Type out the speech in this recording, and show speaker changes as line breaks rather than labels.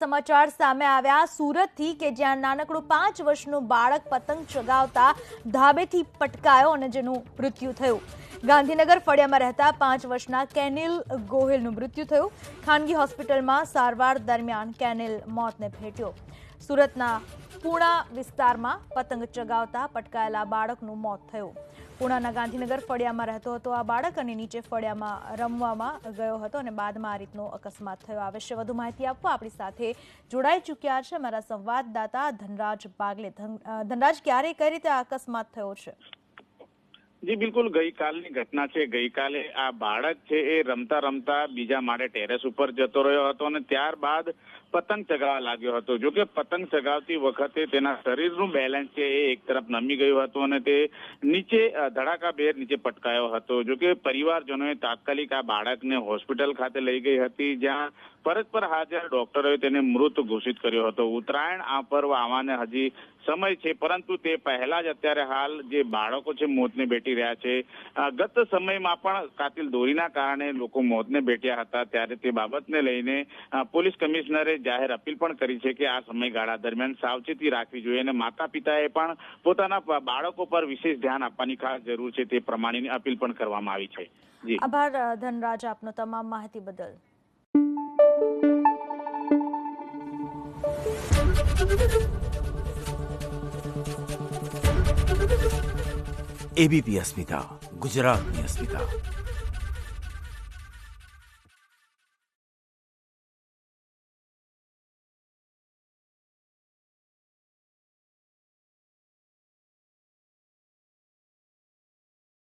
સમાચાર સામે આવ્યા સુરતથી કે જ્યાં નાનકડું 5 વર્ષનું બાળક પતંગ ચગાવતા ધાબેથી પટકાયો અને જેનું મૃત્યુ થયું। ગાંધીનગર ફળિયામાં રહેતા 5 વર્ષના કેનિલ ગોહિલનું મૃત્યુ થયું। ખાનગી હોસ્પિટલમાં સારવાર દરમિયાન કેનિલ મોતને ભેટ્યો। સુરતના પૂણા વિસ્તારમાં પતંગ ચગાવતા પટકાયેલા બાળકનું મોત થયું। પૂણાના ગાંધીનગર ફળિયામાં રહેતો હતો આ બાળક અને નીચે ફળિયામાં રમવામાં ગયો હતો અને બાદમાં આ રીતનો અકસ્માત થયો। આ વિશે વધુ માહિતી આપવા આપણી સાથે જોડાઈ ચૂક્યા છે અમારા સંવાદદાતા ધનરાજ બાગલે। ધનરાજ, ક્યારે કઈ રીતે આ અકસ્માત થયો છે?
જી બિલકુલ, ગઈકાલની ઘટના છે। ગઈકાલે આ બાળક છે એ રમતા રમતા બીજા માળે ટેરેસ ઉપર જતો રહ્યો હતો અને ત્યારબાદ પતંગ ચગાવવા લાગ્યો હતો। જો કે પતંગ ચગાવતી વખતે તેના શરીરનું બેલેન્સ છે એ એક તરફ નમી ગયું હતું અને તે નીચે ધડાકાભેર નીચે પટકાયો હતો। જો કે પરિવારજનોએ તાત્કાલિક આ બાળકને હોસ્પિટલ ખાતે લઈ ગઈ હતી, જ્યાં ફરજ પર હાજર ડોક્ટરોએ તેને મૃત ઘોષિત કર્યો હતો। ઉત્તરાયણ આ પર્વ આવવાને હજી સમય છે, પરંતુ તે પહેલા જ અત્યારે હાલ જે બાળકો છે મોતને ભેટી રહ્યા છે। ગત સમયમાં પણ કાતિલ દોરીના કારણે લોકો મોતને ભેટ્યા હતા, ત્યારે તે બાબતને લઈને પોલીસ કમિશનરે જાહેર અપીલ પણ કરી છે કે આ સમયગાળા દરમિયાન સાવચેતી રાખવી જોઈએ અને માતા પિતાએ પણ પોતાના બાળકો પર વિશેષ ધ્યાન આપવાની ખાસ જરૂર છે, તે પ્રમાણેની અપીલ પણ કરવામાં આવી છે। જી
આભાર ધનરાજ, આપનો તમામ માહિતી બદલ।
એબીપી અસ્મિતા, ગુજરાતની અસ્મિતા।